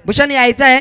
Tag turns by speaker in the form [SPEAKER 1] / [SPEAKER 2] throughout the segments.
[SPEAKER 1] भूषण यायचं आहे.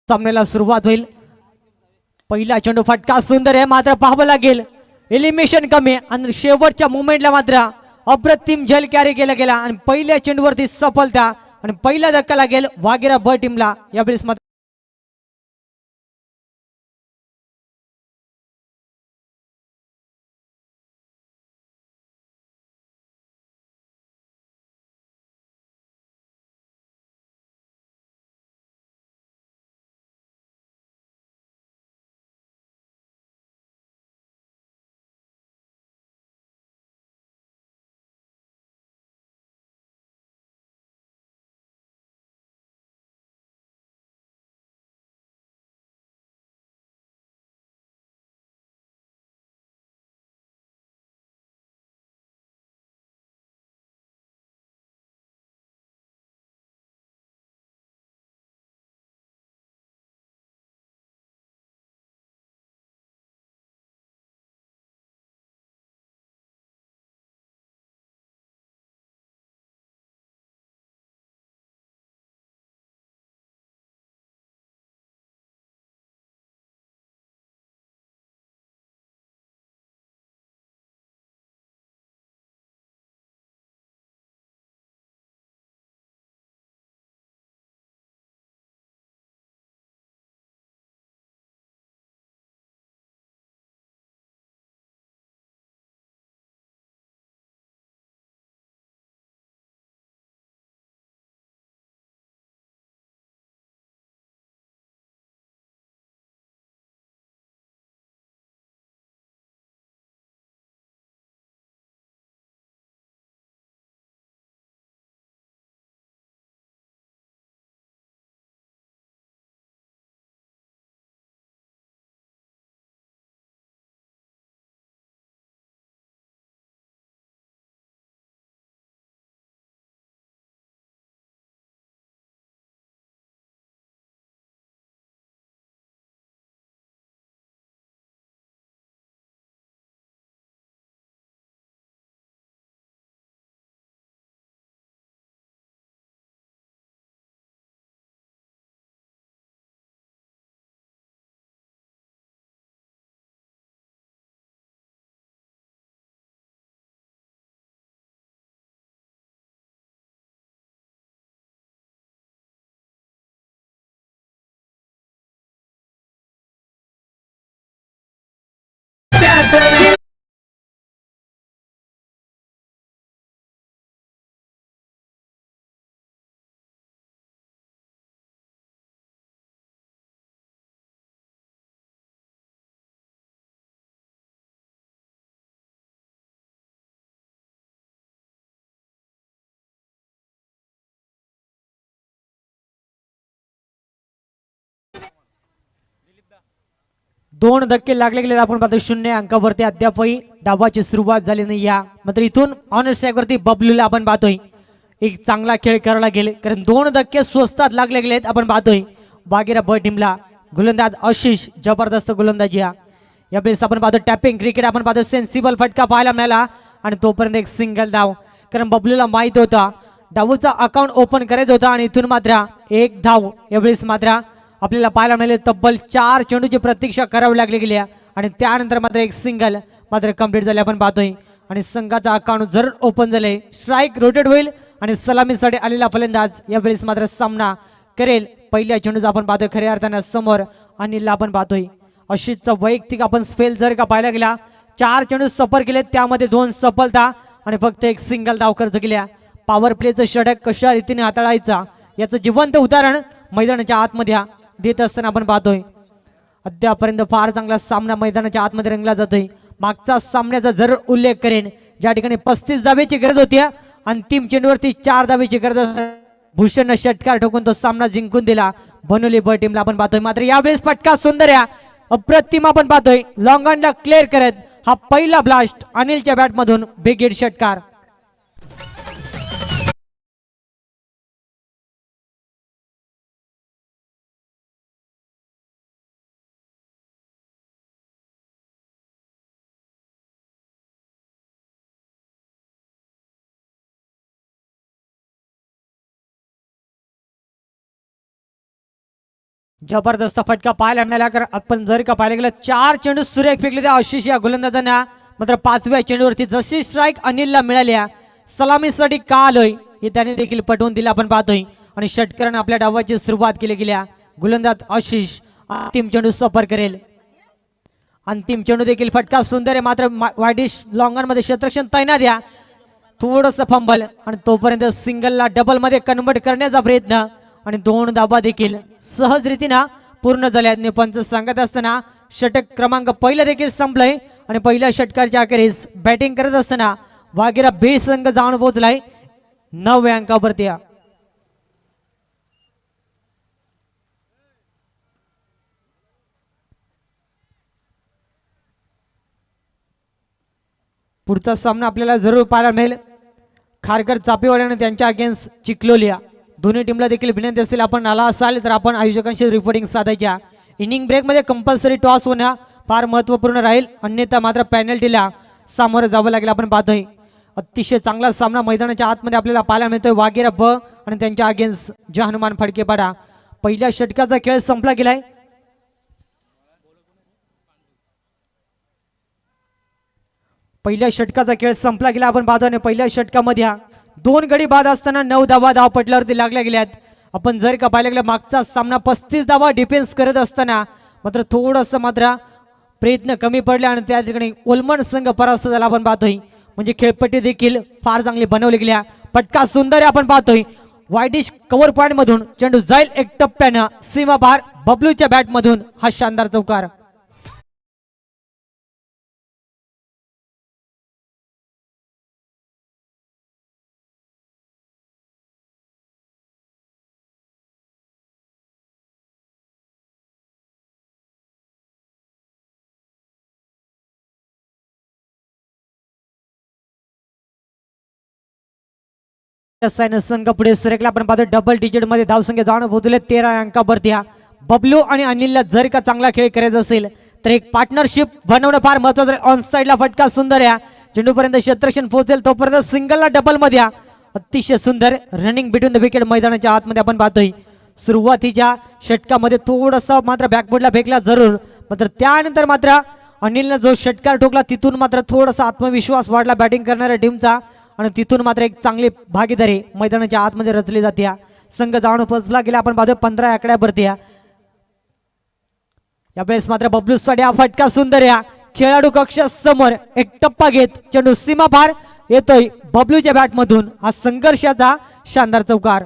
[SPEAKER 2] सामन्याला सुरुवात होईल. पहिला चेंडू फटका सुंदर आहे, मात्र पाहावं लागेल एलिमिनेशन कमी आणि शेवटच्या मुवमेंटला मात्र अप्रतिम झेल कॅरी केला गेला आणि पहिल्या चेंडूवरती सफलता आणि पहिला धक्का लागेल वाघेरा ब टीमला. यावेळेस दोन धक्के लागले गेले आपण पाहतो 0 अंकावरती अद्यापही डावाची सुरुवात झाली नाही या मात्र इथून ऑन स्ट्राईक वरती बबलूला आपण पाहतोय एक चांगला खेळ करायला गेले कारण दोन धक्के स्वस्तात लागले गेलेत आपण पाहतोय बागेरा ब टीमला गोलंदाज आशिष जबरदस्त गोलंदाजी यावेळेस आपण पाहतो टॅपिंग क्रिकेट आपण पाहतो सेन्सिबल फटका पाहायला मिळाला आणि तोपर्यंत एक सिंगल धाव कारण बबलूला माहित होता डावूचा अकाउंट ओपन करायचं होता आणि इथून मात्र एक धाव यावेळेस मात्र आपल्याला पाहायला मिळाले तब्बल 4 चेंडूची प्रतीक्षा करावी लागली गेली आणि त्यानंतर मात्र एक सिंगल मात्र कंप्लीट झाले आपण पाहतोय आणि संघाचा अकाउंट जर ओपन झाले स्ट्राईक रोटेट होईल आणि सलामीसाठी आलेला फलंदाज यावेळेस मात्र सामना करेल पहिल्या चेंडूचा आपण पाहतोय खऱ्या अर्थानं समोर अनिलला आपण पाहतोय अशीच वैयक्तिक आपण स्पेल जर का पाहायला गेला 4 चेंडू सफर केले त्यामध्ये 2 सफलता आणि फक्त एक सिंगल धाव खर्च केल्या पॉवर प्लेचं षटक कशा रीतीने हाताळायचा याचं जिवंत उदाहरण मैदानाच्या आतमध्ये देत असताना आपण पाहतोय अद्यापर्यंत फार चांगला सामना मैदानाच्या आतमध्ये रंगला जातोय मागचा सामन्याचा जर उल्लेख करेन ज्या ठिकाणी 35 धावेची गरज होती अंतिम चेंडूवरती 4 धावेची गरज भूषण षटकार ठोकून तो सामना जिंकून दिला बनवली ब टीमला आपण पाहतोय मात्र यावेळेस फटका सुंदर अप्रतिम आपण पाहतोय लॉंग ऑनला क्लिअर करत हा पहिला ब्लास्ट अनिलच्या बॅट मधून बिग हिट षटकार जबरदस्त फटका पाहायला मिळाला कारण आपण जर का पाहायला गेलं 4 चेंडू सुरेख फेकले त्या आशिष या गोलंदाजांना मात्र 5व्या चेंडूवरती जशी स्ट्राईक अनिलला मिळाल्या सलामीसाठी का आलोय हे त्याने देखील पटवून दिलं आपण पाहतोय आणि षटकाराने आपल्या डावाची सुरुवात केली गेल्या गोलंदाज आशिष अंतिम चेंडू सफर करेल अंतिम चेंडू देखील फटका सुंदर आहे मात्र वाईडिश लॉंगन मध्ये क्षेत्ररक्षण तैनात या थोडस फंबल आणि तोपर्यंत सिंगलला डबल मध्ये कन्वर्ट करण्याचा प्रयत्न आणि 2 धावा देखील सहज रीतीने पूर्ण झाल्या पंच सांगत असताना षटक क्रमांक पहिला देखील संपलंय आणि पहिल्या षटकाच्या अखेरीस बॅटिंग करत असताना वाघेरा बे संघ जाऊन पोहोचलाय 9व्या अंकावरती पुढचा सामना आपल्याला जरूर पाहायला मिळेल खारकर चापेवाड्याने त्यांच्या अगेन्स्ट चिखलोलिया दोन्ही टीमला देखील विनंती असेल आपण आला असाल तर आपण आयोजकांशी रिपोर्टिंग साधायच्या इनिंग ब्रेक मध्ये कंपल्सरी टॉस होणं फार महत्त्वपूर्ण राहील अन्यथा मात्र पेनल्टीला सामोरं जावं लागेल आपण पाहतोय अतिशय चांगला सामना मैदानाच्या आतमध्ये आपल्याला पाहायला मिळतोय वाघेरा ब आणि त्यांच्या अगेन्स्ट जहानुमान फडकेपाडा पहिल्या षटकाचा खेळ संपला गेलाय पहिल्या षटकाचा खेळ संपला गेला आपण पाहतो आणि पहिल्या षटकामध्ये 2 गडी बाद असताना 9 धावा धाव पटल्यावरती लागल्या गेल्यात आपण जर का पाहायला गेलं मागचा सामना 35 धावा डिफेन्स करत असताना मात्र थोडंसं मात्र प्रयत्न कमी पडले आणि त्या ठिकाणी ओलमंड संघ परास्त झाला आपण पाहतोय म्हणजे खेळपट्टी देखील फार चांगली बनवली गेल्या फटका सुंदर आपण पाहतोय वाईडिश कव्हर पॉइंट मधून चेंडू जाईल एक टप्प्यानं सीमा पार बबलूच्या बॅट मधून हा शानदार चौकार संघ पुढे सुरेखला आपण पाहतो डबल डिजिट मध्ये धावसंख्या जाऊन पोहोचले 13 अंकावरती बबलू आणि अनिलला जर का चांगला खेळ करायचा असेल तर एक पार्टनरशिप बनवणं फार महत्वाचं ऑन साइडला फटका सुंदर चेंडूपर्यंत क्षेत्ररक्षण पोहोचेल तोपर्यंत सिंगलला डबल मध्ये अतिशय सुंदर रनिंग बिटवीन द विकेट मैदानाच्या आतमध्ये आपण पाहतोय सुरुवातीच्या षटकामध्ये थोडासा मात्र बॅकफुटला फेकला जरूर मात्र त्यानंतर मात्र अनिलने जो षटकार ठोकला तिथून मात्र थोडासा आत्मविश्वास वाढला बॅटिंग करणाऱ्या टीमचा आणि तिथून मात्र एक चांगली भागीदारी मैदानाच्या आतमध्ये रचली जाते संघ जाऊन पोचला गेला आपण पाहतोय 15 आकड्यावरती यावेळेस मात्र बबलू साठी हा फटका सुंदर खेळाडू कक्ष समोर एक टप्पा घेत चेंडू सीमा पार येतोय बबलूच्या बॅट मधून हा संघर्षाचा शानदार चौकार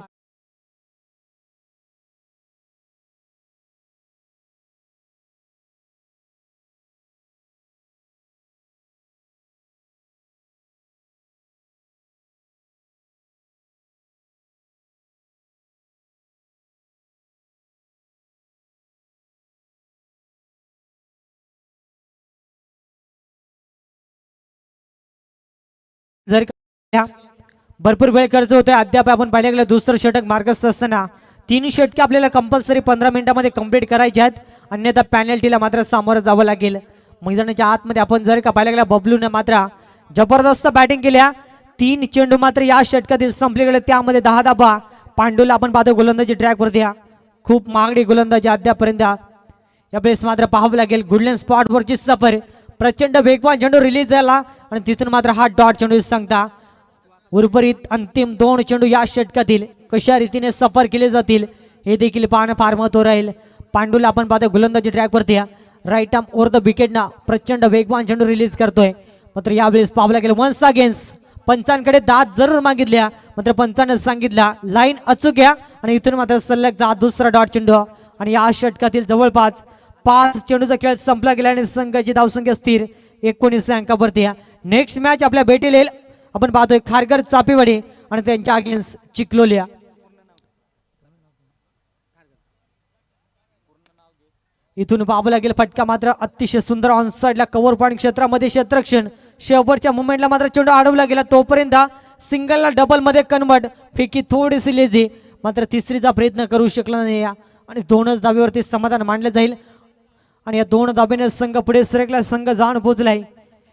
[SPEAKER 2] जर का भरपूर वेळ खर्च होतोय, अद्याप आपण पाहिलं गेलं दुसरं षटक मार्गस्थ असताना 3 षटके आपल्याला कंपल्सरी 15 मिनिटांमध्ये कंप्लीट करायचे आहेत, अन्यथा पॅनल्टीला मात्र सामोरं जावं लागेल. मैदानाच्या आतमध्ये आपण जर का पाहिलं गेलं बबलूने मात्र जबरदस्त बॅटिंग केल्या. 3 चेंडू मात्र या षटकातील संपले गेले, त्यामध्ये 10 धाबा. पांडूला आपण पाहतो गोलंदाजी ट्रॅकवरती, खूप मागणी गोलंदाजी अद्यापर्यंत. यावेळेस मात्र पाहावं लागेल गोल्डन स्पॉटवरची सफर. प्रचंड वेगवान चेंडू रिलीज झाला आणि तिथून मात्र हा डॉट चेंडू सांगता. उर्वरित अंतिम 2 चेंडू या षटकातील कशा रीतीने सफर केले जातील हे देखील पाहणं फार महत्त्व राहील. पांडूला आपण पाहतो गोलंदाजी ट्रॅकवरती, राईट आर्म ओव्हर द विकेटना प्रचंड वेगवान चेंडू रिलीज करतोय. मात्र यावेळेस पाहावं लागेल वन्स अगेन्स्ट. पंचांकडे दाद जरूर मागितल्या, मात्र पंचानं सांगितलं लाईन अचूक घ्या आणि इथून मात्र सलगचा दुसरा डॉट चेंडू. आणि या षटकातील जवळपास 5 चेंडूचा खेळ संपला गेला आणि संघाची धावसंख्या स्थिर 19 अंकावरती. नेक्स्ट मॅच आपल्या भेटीला येईल, आपण पाहतोय खारघर चापेवाडी आणि त्यांच्या अगेन्स्ट चिखलोलिया. इथून पाहावं लागेल फटका मात्र अतिशय सुंदर ऑन साइडला कव्हर पॉईंट क्षेत्रामध्ये क्षेत्ररक्षण. शेवटच्या मुवमेंटला मात्र चेंडू अडवला गेला, तोपर्यंत सिंगलला डबल मध्ये कन्वर्ट. फेकी थोडीशी लेझी, मात्र तिसरीचा प्रयत्न करू शकला नाही आणि 2च धाब्यावरती समाधान मानले जाईल. आणि या 2 धाब्याने संघ पुढे सरकला, संघ जाऊन पोहोचलाय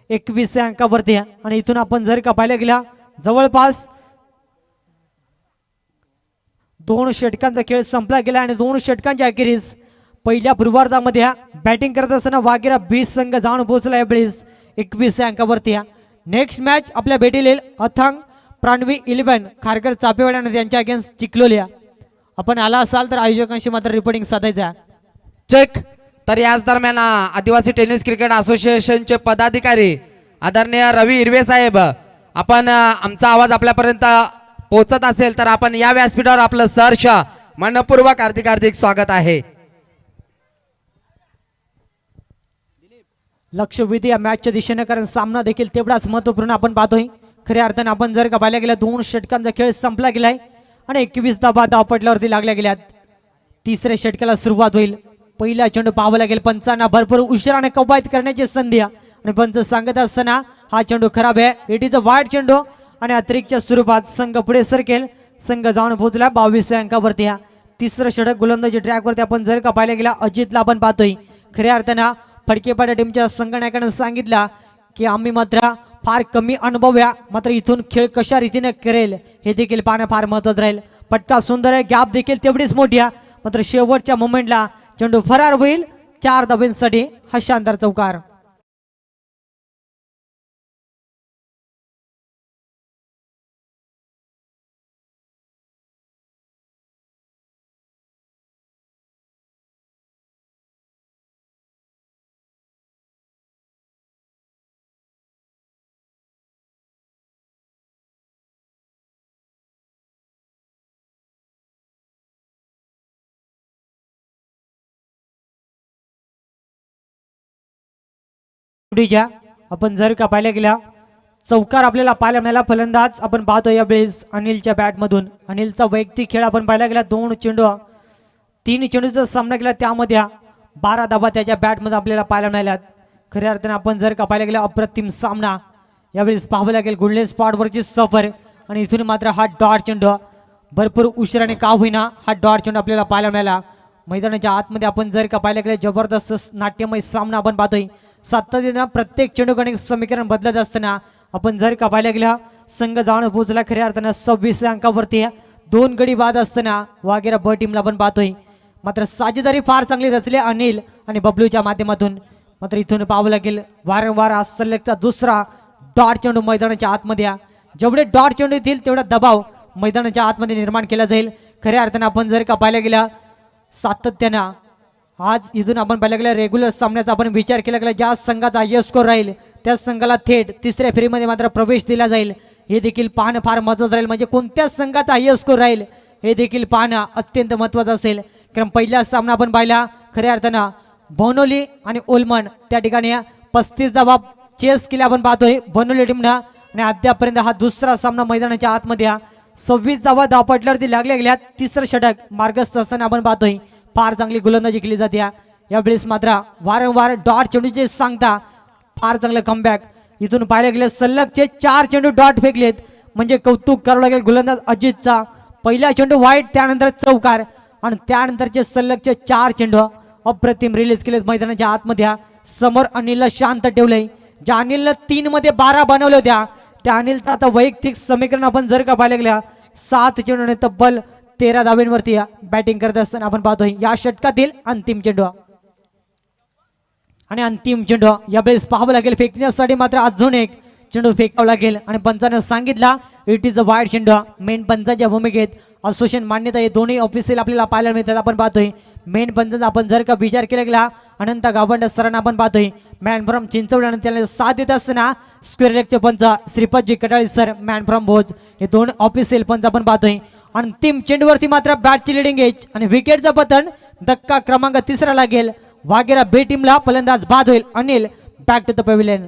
[SPEAKER 2] 21 अंकावरती. आणि इथून आपण जर का पाहिलं गेला जवळपास 2 षटकांचा खेळ संपला गेला आणि 2 षटकांच्या अखेरीस पहिल्या पूर्वार्धामध्ये बॅटिंग करत असताना वाघेरा 20 संघ जाऊन पोहोचला यावेळेस 21 अंकावरती. नेक्स्ट मॅच आपल्या भेटीला येईल अथांग प्राणवी 11 खारघर चापेवाडी आणि त्यांच्या अगेन्स्ट चिखलोलिया. आपण आला असाल तर आयोजकांशी मात्र रिपोर्टिंग साधायचं
[SPEAKER 1] चेक. तर याच दरम्यान आदिवासी टेनिस क्रिकेट असोसिएशनचे पदाधिकारी आदरणीय रवी इरवे साहेब, आपण आमचा आवाज आपल्यापर्यंत पोहोचत असेल तर आपण या व्यासपीठावर आपलं सहर्ष मनपूर्वक हार्दिक स्वागत आहे.
[SPEAKER 2] लक्ष वेधी या मॅचच्या दिशेने, कारण सामना देखील तेवढाच महत्त्वपूर्ण आपण पाहतोय. खऱ्या अर्थाने आपण जर का पाहिलं गेलं 2 षटकांचा खेळ संपला गेलाय आणि 21 धाबा धावपटल्यावरती लागल्या गेल्यात. तिसऱ्या षटकाला सुरुवात होईल. पहिला चेंडू पाहावं लागेल पंचांना भरपूर उशिराने कवायत करण्याची संधी आणि पंच सांगत असताना हा चेंडू खराब आहे, इट इज अ वाईड चेंडू आणि अतिरिक्तच्या स्वरूपात संघ पुढे सरकेल. संघ जाऊन पोहोचला 22 अंकावरती. तिसरं षटक गोलंदाजी ट्रॅकवरती आपण जर का पाहिलं गेला अजितला आपण पाहतोय. खऱ्या अर्थानं फडकेपाड्या टीमच्या संघनायकानं सांगितलं की आम्ही मात्र फार कमी अनुभव आहे, मात्र इथून खेळ कशा रीतीने करेल हे देखील पाहणं फार महत्त्वाचं राहील. पटका सुंदर आहे, गॅप देखील तेवढीच मोठी आहे, मात्र शेवटच्या मोमेंटला चेंडू फरार होईल. 4 धाब्यांसाठी हा शानदार चौकार. आपण जर का पाहिल्या गेल्या चौकार आपल्याला पाहायला मिळाला. फलंदाज आपण पाहतो यावेळेस अनिलच्या बॅटमधून. अनिलचा वैयक्तिक खेळ आपण पाहायला गेला 2 चेंडू 3 चेंडूचा सामना केला, त्यामध्ये 12 धाबा त्याच्या बॅटमध्ये आपल्याला पाहायला मिळाल्यात. खऱ्या अर्थाने आपण जर का पाहिला गेला अप्रतिम सामना यावेळेस पाहावं लागेल. गोल्डन स्पॉटवरची सफर आणि इथून मात्र हा डॉट चेंडू भरपूर उशिराने का होईना हा डॉट चेंडू आपल्याला पाहायला मिळाला. मैदानाच्या आतमध्ये आपण जर का पाहिलं गेलं जबरदस्त नाट्यमय सामना आपण पाहतोय. सातत्याने प्रत्येक चेंडूकडे समीकरण बदलत असताना आपण जर का पाहिलं गेलं संघ जाऊन पोहोचला खऱ्या अर्थानं 26 अंकावरती. 2 गडी बाद असताना वाघेरा ब टीमला आपण पाहतोय. मात्र साजेदारी फार चांगली रचली अनिल आणि बबलूच्या माध्यमातून. मात्र इथून पाहावं लागेल वारंवार आज सलगचा दुसरा डॉट चेंडू मैदानाच्या आतमध्ये. जेवढे डॉट चेंडू येतील तेवढा दबाव मैदानाच्या आतमध्ये निर्माण केला जाईल. खऱ्या अर्थानं आपण जर का पाहिलं गेलं सातत्यानं आज इथून आपण पाहिलं गेलं रेग्युलर सामन्याचा आपण विचार केला गेला, ज्या संघाचा हाय स्कोर राहील त्या संघाला थेट तिसऱ्या फेरीमध्ये मात्र प्रवेश दिला जाईल. हे देखील पाहणं फार महत्त्वाचं राहील, म्हणजे कोणत्या संघाचा हाय स्कोर राहील हे देखील पाहणं अत्यंत महत्त्वाचं असेल. कारण पहिला सामना आपण पाहिला खऱ्या अर्थानं बनोली आणि ओलमन त्या ठिकाणी 35 धावा चेस केल्या आपण पाहतोय बनोली टीमनं. आणि अद्यापर्यंत हा दुसरा सामना मैदानाच्या आतमध्ये 26 धावा धावपटल्यावरती लागल्या गेल्या. तिसरं षटक मार्गस्थ असताना आपण पाहतोय फार चांगली गोलंदाजी केली जाते. यावेळेस मात्र वारंवार डॉट चेंडूचे सांगता फार चांगलं कमबॅक इथून पाहायला गेले सलगचे 4 चेंडू डॉट फेकलेत, म्हणजे कौतुक करावं लागेल गोलंदाज अजितचा. पहिला चेंडू वाईट, त्यानंतर चौकार आणि त्यानंतरचे सलगचे 4 चेंडू अप्रतिम रिलीज केलेत मैदानाच्या आतमध्ये. समोर अनिलला शांत ठेवलंय. ज्या अनिलनं 3 मध्ये 12 बनवल्या होत्या त्या अनिलचं आता वैयक्तिक समीकरण आपण जर का पाहायला गेल्या 7 चेंडू आणि तब्बल 13 धाब्यांवरती बॅटिंग करत असताना आपण पाहतोय या षटकातील अंतिम चेंडू. आणि अंतिम चेंडू यावेळेस पाहावं लागेल फेकण्यासाठी मात्र अजून एक चेंडू फेकावं लागेल आणि पंचानं सांगितला इट इज अ वाईड चेंडू. मेन पंचाच्या भूमिकेत असोसिएशन मान्यता हे दोन्ही ऑफिशियल आपल्याला पाहायला मिळतात. आपण पाहतोय मेन पंचाचा आपण जर का विचार केला गेला अनंत गावंडे सरांना आपण पाहतोय मॅन फ्रॉम चिंचवड आणि त्याला साथ देत असताना स्क्वेअर लेगचे पंच श्रीपतजी कटाळी सर मॅन फ्रॉम भोज हे दोन ऑफिशियल पंच आपण पाहतोय. अंतिम चेंडूवरती मात्र बॅटची लिडिंग एज आणि विकेटचं पतन. धक्का क्रमांक 3 लागेल. वाघेरा बे टीमला फलंदाज बाद होईल. Anil back to the pavilion.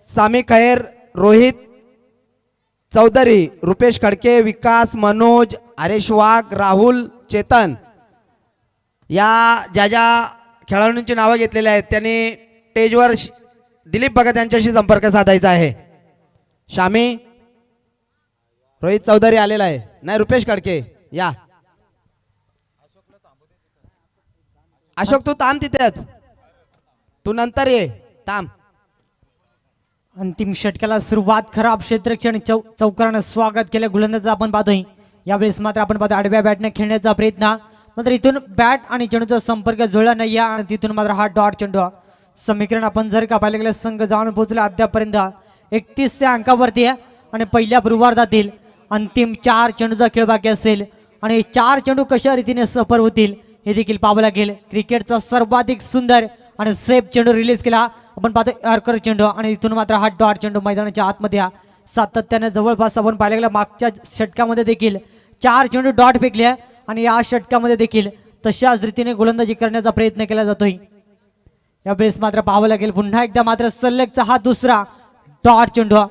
[SPEAKER 1] Sami Khair, Rohit Chaudhari, Rupesh Khadke, विकास, मनोज, हरेश वाघ, राहुल, चेतन या ज्या ज्या खेळाडूंची नावं घेतलेली आहेत त्यांनी स्टेजवर दिलीप भगत यांच्याशी संपर्क साधायचा आहे. शामी, रोहित चौधरी आलेला आहे. नाही, रुपेश खडके या. अशोक तू थांब तिथेच, तू नंतर ये, थांब.
[SPEAKER 2] अंतिम षटकाला सुरुवात. खराब क्षेत्ररक्षण चौकारानं स्वागत केलं गोलंदाजाचं आपण पाहतोय. यावेळेस मात्र आपण पाहतो आडव्या बॅटने खेळण्याचा प्रयत्न, मात्र इथून बॅट आणि चेंडूचा संपर्क जुळला नाही आणि तिथून मात्र हा डॉट चेंडू. समीकरण आपण जर का पाहिलं गेलं संघ जाऊन पोहोचला अद्यापर्यंत 31 अंकावरती आहे आणि पहिल्या पूर्वार्धातील अंतिम 4 चेंडूचा खेळ बाकी असेल आणि 4 चेंडू कशा रीतीने सफर होतील हे देखील पाहावं लागेल. क्रिकेटचा सर्वाधिक सुंदर आणि सेफ चेंडू रिलीज केला आपण पाहतो यॉर्कर चेंडू आणि इथून मात्र हा डॉट चेंडू मैदानाच्या आतमध्ये सातत्याने जवळपास आपण पाहायला गेलं मागच्या षटकामध्ये देखील 4 चेंडू डॉट फेकले आणि या षटकामध्ये देखील तशाच रीतीने गोलंदाजी करण्याचा प्रयत्न केला जातोय. यावेळेस मात्र पाहावं लागेल पुन्हा एकदा मात्र सलगचा हा दुसरा डॉट चेंडू.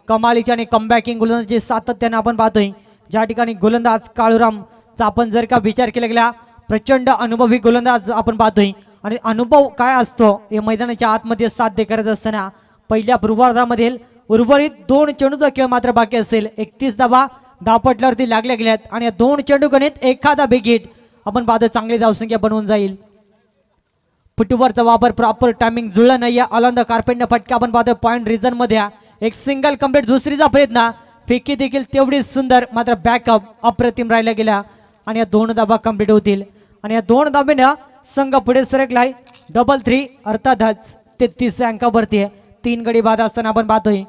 [SPEAKER 2] कमालीची आणि कमबॅकिंग गोलंदाजी सातत्याने आपण पाहतोय. ज्या ठिकाणी गोलंदाज काळूरामचा आपण जर का विचार केला गेला प्रचंड अनुभवी गोलंदाज आपण पाहतोय आणि अनुभव काय असतो हे मैदानाच्या आतमध्ये साध्य करत असताना पहिल्या पूर्वार्धामधील उर्वरित 2 चेंडूचा खेळ मात्र बाकी असेल. 31 धावा धावपटल्यावरती लागल्या गेल्यात आणि या 2 चेंडू गणित एखादा बिग हिट आपण पाहतो चांगली धावसंख्या बनवून जाईल. फुटवरचा वापर प्रॉपर टायमिंग जुळला नाही. ऑल ऑन द कार्पेटने फटका आपण पाहतो पॉईंट रिझन मध्ये एक सिंगल कम्प्लीट. दुसरीचा प्रयत्न फेकी देखील तेवढी सुंदर मात्र बॅकअप अप्रतिम राहिला गेला आणि या 2 धावा कम्प्लीट होतील आणि या 2 धाब्यानं संघ पुढे सरकलाय. 3 अर्थातच 33 अंकावरती आहे. 3 गडी बाद असताना आपण पाहतोय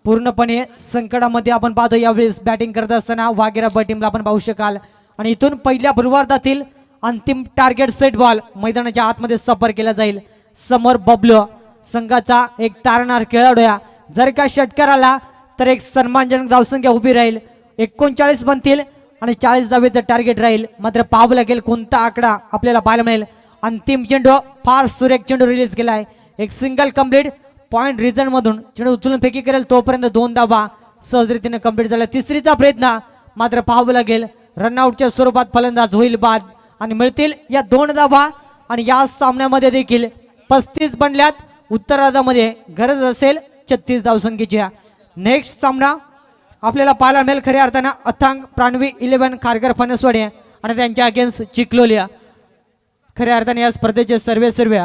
[SPEAKER 2] पूर्णपणे संकटामध्ये आपण पाहतोय. यावेळेस बॅटिंग करत असताना वाघेरा ब टीमला आपण पाहू शकाल आणि इथून पहिल्या पूर्वार्धातील अंतिम टार्गेट सेट बॉल मैदानाच्या आतमध्ये सफर केला जाईल. समोर बबलू संघाचा एक तारणार खेळाडू जर का षटकार आला तर एक सन्मानजनक धावसंख्या उभी राहील. 39 बनतील आणि 40 धावेचं टार्गेट राहील. मात्र पाहावं लागेल कोणता आकडा आपल्याला पाहायला मिळेल. अंतिम चेंडू फार सुरेख चेंडू रिलीज केला आहे. एक सिंगल कम्प्लीट पॉईंट रिझन मधून चेंडू उचलून फेकी करेल तोपर्यंत 2 धावा सहजरीतीने कम्प्लीट झाल्या. तिसरीचा प्रयत्न मात्र पाहावं लागेल. रनआउटच्या स्वरूपात फलंदाज होईल बाद आणि मिळतील या 2 धावा आणि या सामन्यामध्ये देखील 35 बनल्यात. उत्तरार्धामध्ये गरज असेल 36 धावसंख्येची. नेक्स्ट सामना आपल्याला पाहायला मिळेल खऱ्या अर्थानं अथांग प्राणवी 11 खारघर फणसवाडी आणि त्यांच्या अगेन्स्ट चिखलोलिया. खऱ्या अर्थाने या स्पर्धेचे सर्व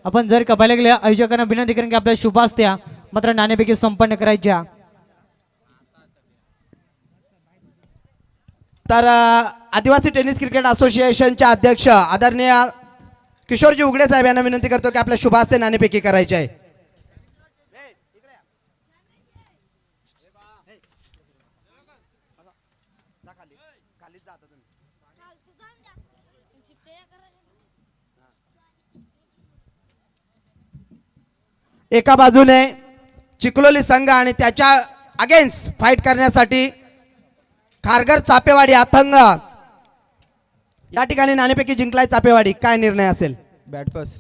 [SPEAKER 2] आपण जर का पाहायला गेले आयोजकांना विनंती करेन की आपल्या शुभास्त्या मात्र नाणेपैकी संपन्न करायच्या.
[SPEAKER 1] तर आदिवासी टेनिस क्रिकेट असोसिएशनचे अध्यक्ष आदरणीय किशोरजी उघडे साहेब यांना विनंती करतो की आपल्या शुभास्ते नाणेपैकी करायचे आहे. एका बाजूने चिखलोली संघ आणि त्याच्या अगेन्स्ट फाईट करण्यासाठी खारघर चापेवाडी अथंग या ठिकाणी नाणेपैकी जिंकलाय चापेवाडी. काय निर्णय असेल?
[SPEAKER 3] Bat pass.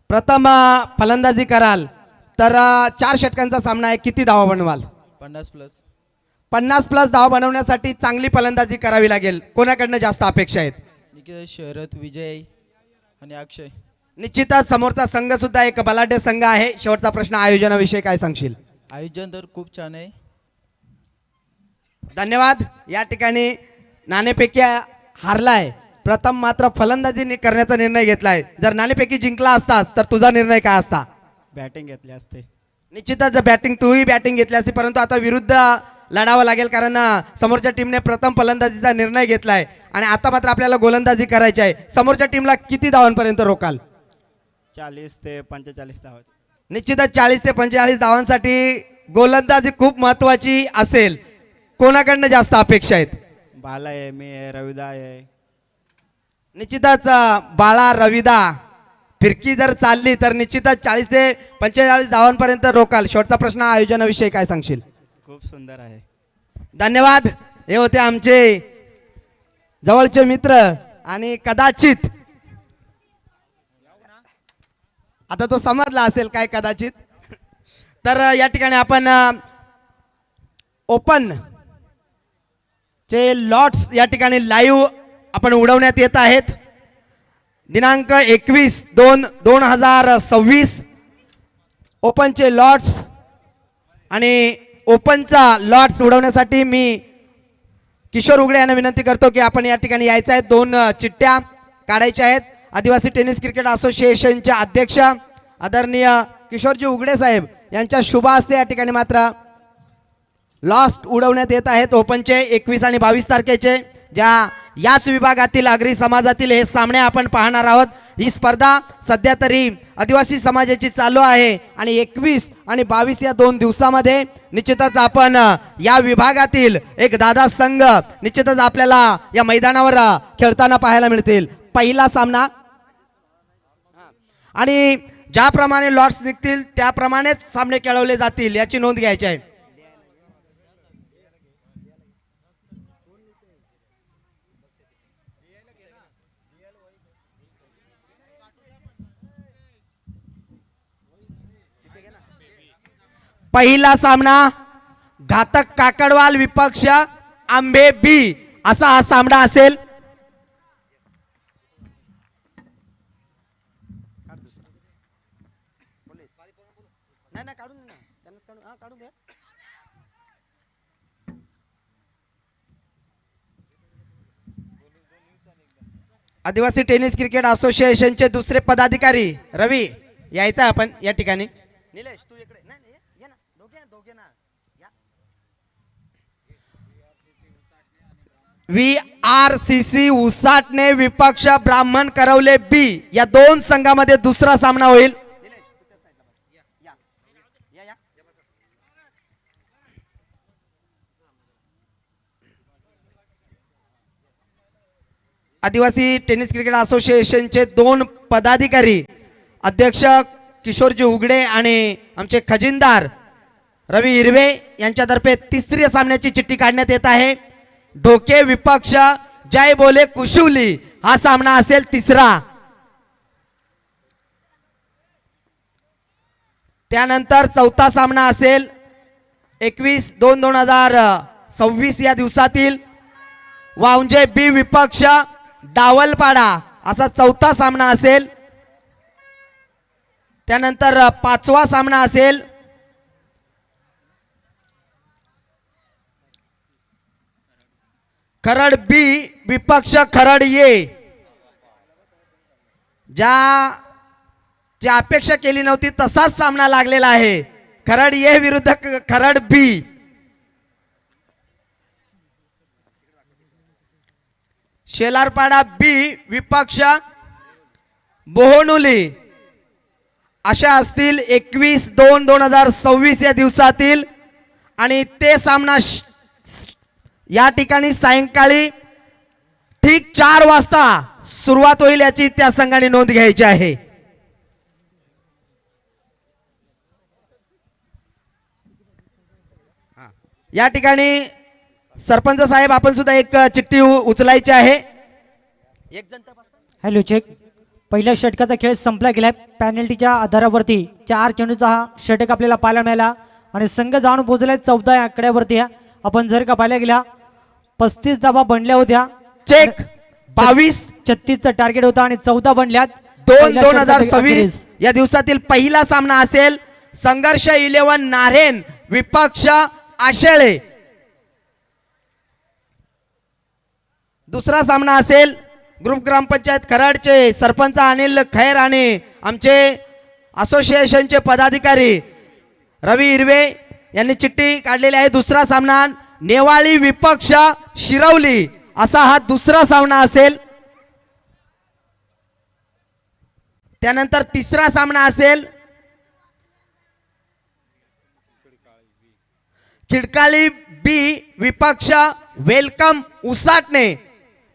[SPEAKER 1] प्रथम फलंदाजी कराल तर 4 षटकांचा सामना आहे. किती धावा बनवाल?
[SPEAKER 3] 50 प्लस.
[SPEAKER 1] 50 प्लस धावा बनवण्यासाठी चांगली फलंदाजी करावी लागेल. कोणाकडनं जास्त अपेक्षा आहेत?
[SPEAKER 3] निकेश, शरद, विजय आणि अक्षय.
[SPEAKER 1] निश्चितच समोरचा संघ सुद्धा एक बलाढ्य संघ आहे. शेवटचा प्रश्न, आयोजनाविषयी काय सांगशील?
[SPEAKER 3] आयोजन तर खूप छान आहे.
[SPEAKER 1] धन्यवाद. या ठिकाणी नाणेपैकी हारलाय. प्रथम मात्र फलंदाजी करण्याचा निर्णय घेतलाय. जर नाणेपैकी जिंकला असतास तर तुझा निर्णय काय असता?
[SPEAKER 4] बॅटिंग घेतली असते.
[SPEAKER 1] निश्चितच बॅटिंग, तूही बॅटिंग घेतली असती, परंतु आता विरुद्ध लढावं लागेल कारण समोरच्या टीमने प्रथम फलंदाजीचा निर्णय घेतलाय आणि आता मात्र आपल्याला गोलंदाजी करायची आहे. समोरच्या टीमला किती धावांपर्यंत रोकाल?
[SPEAKER 4] 40 ते 45 धावा.
[SPEAKER 1] निश्चितच 40 ते 45 धावांसाठी गोलंदाजी खूप महत्वाची असेल. कोणाकडनं जास्त अपेक्षा आहेत?
[SPEAKER 4] बाला आहे, मी आहे, रविदा आहे.
[SPEAKER 1] निश्चितच बाळा, रविदा फिरकी जर चालली तर निश्चितच 40 ते 45 धावांपर्यंत रोकाल. शेवटचा प्रश्न, आयोजनाविषयी काय सांगशील?
[SPEAKER 4] खूप सुंदर आहे.
[SPEAKER 1] धन्यवाद. हे होते आमचे जवळचे मित्र आणि कदाचित आता तो समजला असेल काय कदाचित. तर या ठिकाणी आपण ओपन चे लॉट्स या ठिकाणी लाईव्ह आपण उडवण्यात येत आहेत. दिनांक 21/2/2026 ओपनचे लॉट्स आणि ओपनचा लॉट्स उडवण्यासाठी मी किशोर उघडे यांना विनंती करतो की आपण या ठिकाणी यायचं आहे. 2 चिठ्ठ्या काढायच्या आहेत. आदिवासी टेनिस क्रिकेट असोसिएशनचे अध्यक्ष आदरणीय किशोरजी उघडे साहेब यांच्या शुभ हस्ते या ठिकाणी मात्र लॉस्ट उडवण्यात येत आहेत. ओपनचे 21 आणि 22 तारखेचे याच विभागातील आगरी समाजातील हे सामने आपण पाहणार आहोत. ही स्पर्धा सध्या तरी आदिवासी समाजाची चालू आहे आणि 21 आणि 22 या 2 दिवसामध्ये निश्चितच आपण या विभागातील एक दादा संघ निश्चितच आपल्याला या मैदानावर खेळताना पाहायला मिळतील. पहिला सामना आणि ज्याप्रमाणे लॉट्स निघतील त्याप्रमाणेच सामने खेळवले जातील याची नोंद घ्यायची आहे. पहिला सामना घातक काकडवाल विपक्ष आंबे बी असा हा सामना असेल. आदिवासी टेनिस क्रिकेट असोसिएशनचे दुसरे पदाधिकारी रवी यायचं आहे आपण या ठिकाणी. निलेश तू इकडे ये ना, दोघे ना या. VRCC उसाटणे विपक्ष ब्राह्मण करवले बी या 2 संघामध्ये दुसरा सामना होईल. आदिवासी टेनिस क्रिकेट असोसिएशनचे 2 पदाधिकारी अध्यक्ष किशोरजी उघडे आणि आमचे खजिनदार रवी हिरवे यांच्यातर्फे तिसऱ्या सामन्याची चिठ्ठी काढण्यात येत आहे. ढोके विपक्ष जय बोले कुशुली हा सामना असेल तिसरा. त्यानंतर चौथा सामना असेल 21/2/2026 या दिवसातील वाउंजे बी विपक्ष डावलपाडा असा चौथा सामना असेल. त्यानंतर पाचवा सामना असेल खरड बी विपक्ष खरड ये. जी अपेक्षा केली नव्हती तसाच सामना लागलेला आहे. खरड ये विरुद्ध खरड बी. शेलारपाडा बी विपक्ष बोहोनुली अशा असतील 21/2/2026 या दिवसातील. आणि ते सामना या ठिकाणी सायंकाळी ठीक 4 वाजता सुरुवात होईल याची त्या संघाने नोंद घ्यायची आहे. या ठिकाणी सरपंच साहेब आपण सुद्धा एक चिठ्ठी उचलायची आहे.
[SPEAKER 2] Hello check. पहिल्या षटकाचा खेळ संपला गेलाय. पॅनल्टीच्या आधारावरती 4 चेंडूचा हा षटक आपल्याला पाहायला मिळाला आणि संघ जाऊन पोहोचलाय 14 आकड्यावरती. आपण जर का पाहायला गेला 35 धावा बनल्या होत्या.
[SPEAKER 1] चेक 22-36
[SPEAKER 2] टार्गेट होता आणि 14 बनल्यात.
[SPEAKER 1] 2/2026 या दिवसातील पहिला सामना असेल संघर्ष 11 नारेन विपक्ष आशेळे. दुसरा सामना असेल ग्रुप ग्रामपंचायत खराडचे सरपंच अनिल खैर आणि आमचे असोसिएशनचे पदाधिकारी रवी हिरवे यांनी चिठ्ठी काढलेली आहे. दुसरा सामना नेवाळी विपक्ष शिरवली असा हा दुसरा सामना असेल. त्यानंतर तिसरा सामना असेल खिडकाळी बी विपक्ष वेलकम उसाटणे.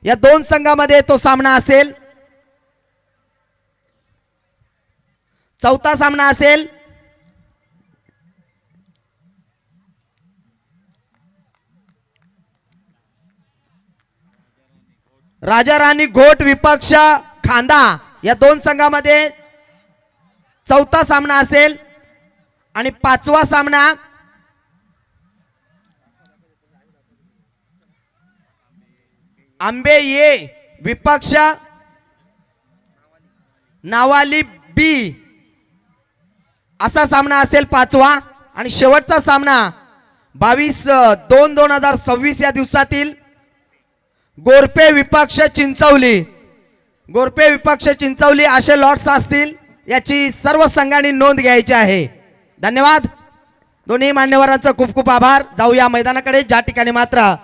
[SPEAKER 1] या 2 संघामध्ये तो सामना असेल. चौथा सामना असेल राजा राणी घोट विपक्ष खांदा. या 2 संघामध्ये चौथा सामना असेल. आणि पाचवा सामना आंबे ये विपक्ष नावाली बी असा सामना असेल पाचवा. आणि शेवटचा सामना 22/2/2026 या दिवसातील गोरपे विपक्ष चिंचवली. गोरपे विपक्ष चिंचवली असे लॉट्स असतील याची सर्व संघांनी नोंद घ्यायची आहे. धन्यवाद. दोन्ही मान्यवरांचा खूप खूप आभार. जाऊया मैदानाकडे ज्या ठिकाणी मात्र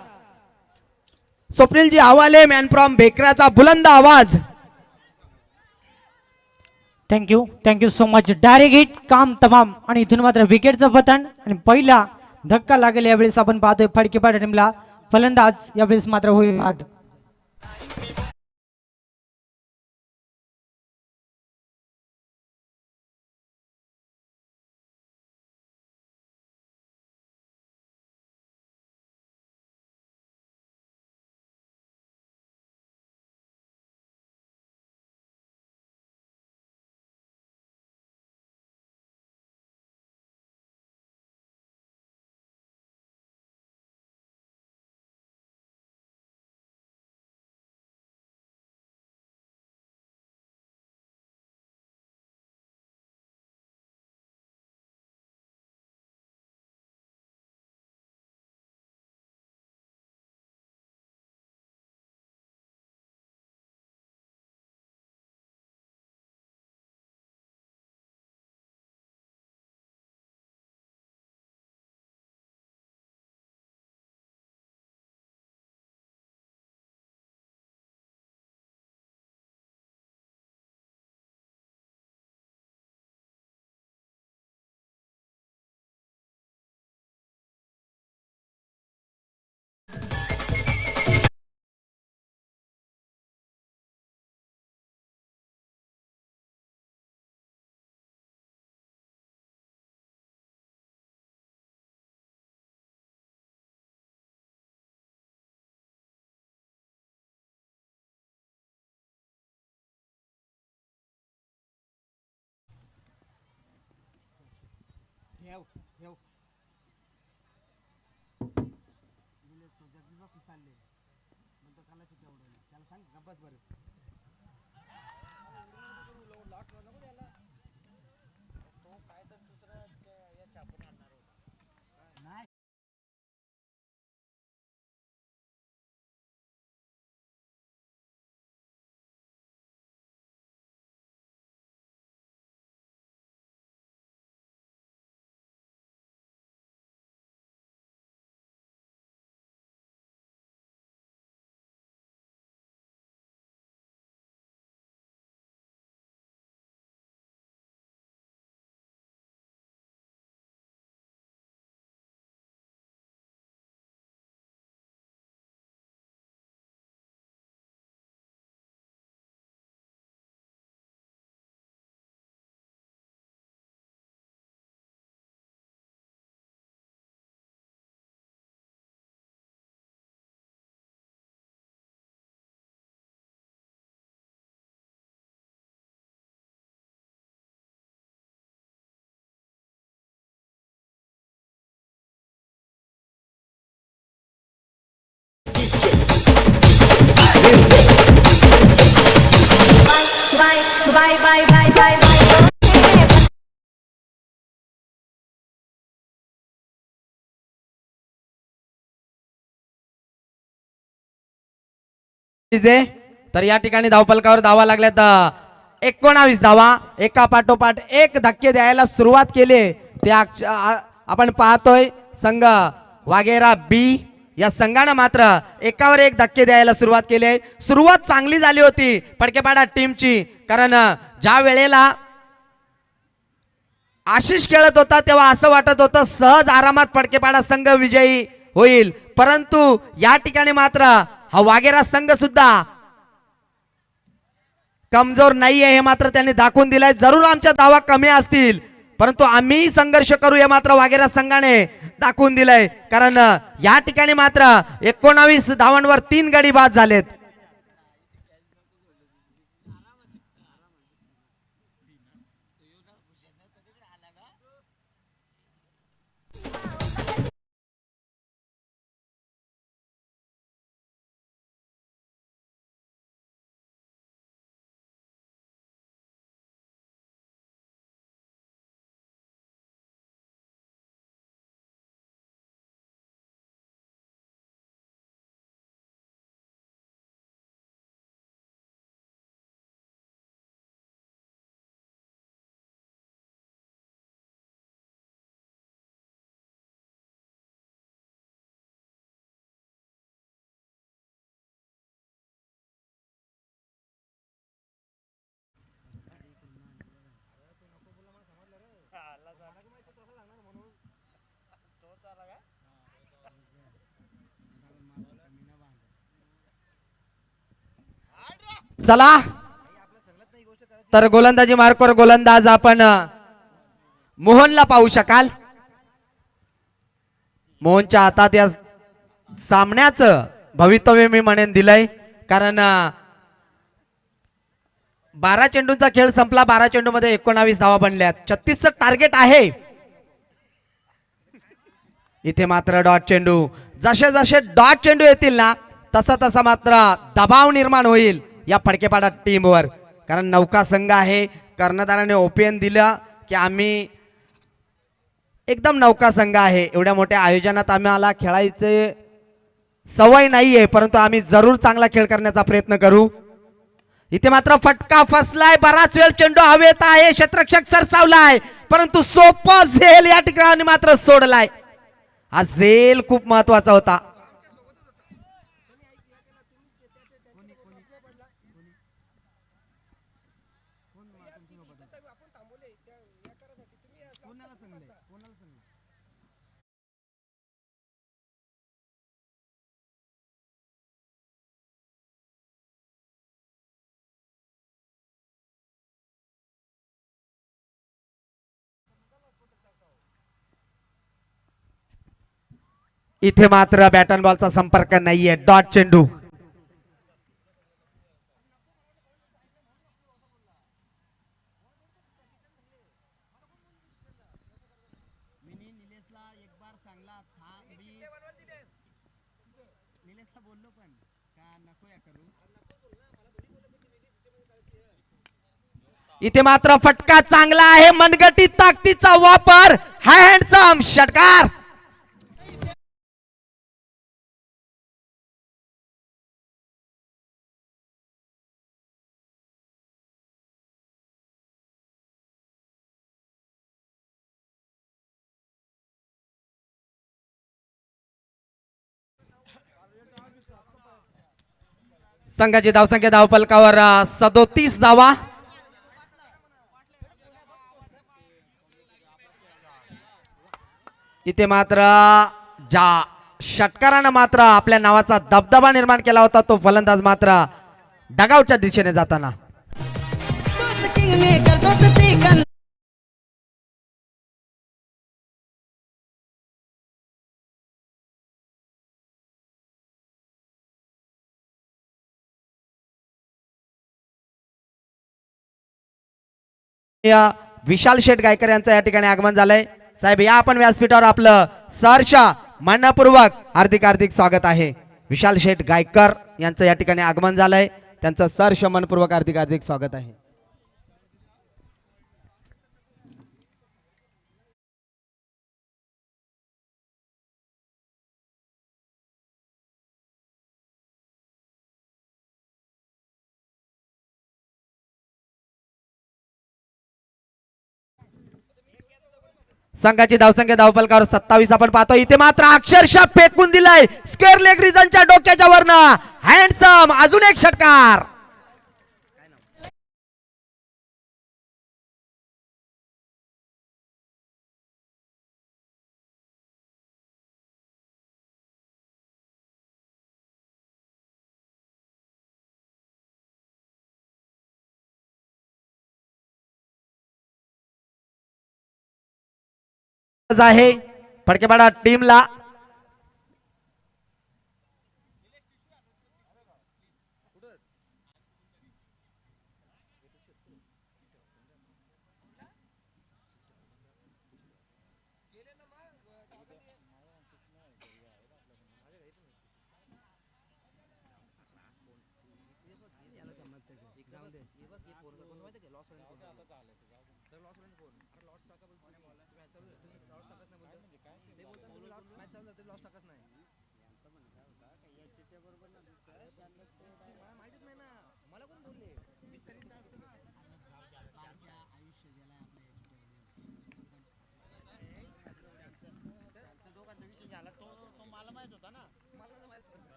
[SPEAKER 1] स्वप्नीलजी हवाले मॅन फ्रॉम भेकराचा बुलंद आवाज.
[SPEAKER 2] Thank you so much. Direct hit काम तमाम. आणि इथून मात्र विकेटचं पतन आणि पहिला धक्का लागेल. यावेळेस आपण पाहतोय फडकेपाड टीमला फलंदाज यावेळेस मात्र होईल बाद.
[SPEAKER 5] bye bye bye bye bye.
[SPEAKER 1] जे तर या ठिकाणी धावफलकावर धावा लागल्यात 19 धावा एका पाठोपाठ एक धक्के द्यायला सुरुवात केली ते आपण पाहतोय संघ वागेरा बी या संघाने मात्र एकावर एक धक्के द्यायला सुरुवात केली. सुरुवात चांगली झाली होती फडकेपाडा टीमची, कारण ज्या वेळेला आशिष खेळत होता तेव्हा असं वाटत होतं सहज आरामात फडकेपाडा संघ विजयी होईल, परंतु या ठिकाणी मात्र हा वागेरा संघ सुद्धा कमजोर नाहीये हे मात्र त्यांनी दाखवून दिलंय. जरूर आमच्या धावा कमी असतील परंतु आम्ही संघर्ष करू हे मात्र वागेरा संघाने दाखवून दिलंय, कारण या ठिकाणी मात्र 19 धावांवर 3 गडी बाद झालेत. चला तर गोलंदाजी मार्कवर गोलंदाज आपण मोहनला पाहू शकाल. मोहनच्या हातात या सामन्याचं भवितव्य मी म्हणेन दिलंय, कारण 12 चेंडूंचा खेळ संपला. 12 चेंडू मध्ये 19 धावा बनल्यात. 36चं टार्गेट आहे. इथे मात्र डॉट चेंडू, जसे जसे डॉट चेंडू येतील ना तसा तसा मात्र दबाव निर्माण होईल या फडकेपाडा टीमवर, कारण नौका संघ आहे. कर्णधाराने ओपीएन दिलं की आम्ही एकदम नौका संघ आहे, एवढ्या मोठ्या आयोजनात आम्हाला खेळायचे सवय नाहीये, परंतु आम्ही जरूर चांगला खेळ करण्याचा प्रयत्न करू. इथे मात्र फटका फसलाय. बराच वेळ चेंडू हवेत आहे. क्षेत्ररक्षक सरसावलाय, परंतु सोपा झेल या ठिकाणी मात्र सोडलाय. हा झेल खूप महत्वाचा होता. इथे मात्र बॅट अँड बॉलचा संपर्क नाहीये. डॉट चेंडू. इथे मात्र फटका चांगला आहे, मनगटी ताकदीचा वापर, हँडसम षटकार. संघाची धावसंख्या धावफलकावर 37 धावा. इथे मात्र ज्या षटकारानं मात्र आपल्या नावाचा दबदबा निर्माण केला होता तो फलंदाज मात्र डगआउटच्या दिशेने जाताना. विशाल शेठ गायकर यांचं या ठिकाणी आगमन झालंय. साहेब या आपण व्यासपीठावर आपलं सहर्ष मानपूर्वक हार्दिक हार्दिक स्वागत आहे. विशाल शेठ गायकर यांचं या ठिकाणी आगमन झालंय, त्यांचं सहर्ष मनपूर्वक हार्दिक हार्दिक स्वागत आहे. संघाची धावसंख्या धावफलकावर 27 आपण पाहतो. इथे मात्र अक्षरशः फेकून दिलाय स्क्वेअर लेग रिजनच्या डोक्याच्या वरनं, हँडसम अजून एक षटकार. आहे फडकेपाडा टीमला.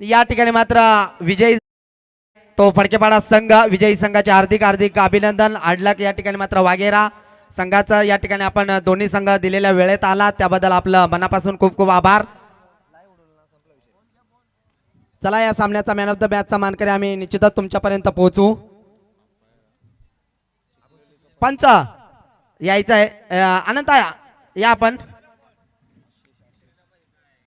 [SPEAKER 1] या ठिकाणी मात्र विजयी तो फडकेपाडा संघ, विजयी संघाचे हार्दिक हार्दिक अभिनंदन. आडलक या ठिकाणी मात्र वाघेरा संघाचं या ठिकाणी आपण दोन्ही संघ दिलेल्या वेळेत आला त्याबद्दल आपलं मनापासून खूप खूप आभार. चला या सामन्याचा मॅन ऑफ द मॅचचा मानकरी आम्ही निश्चितच तुमच्यापर्यंत पोहोचू. पंच यायचं आहे, अनंत या आपण.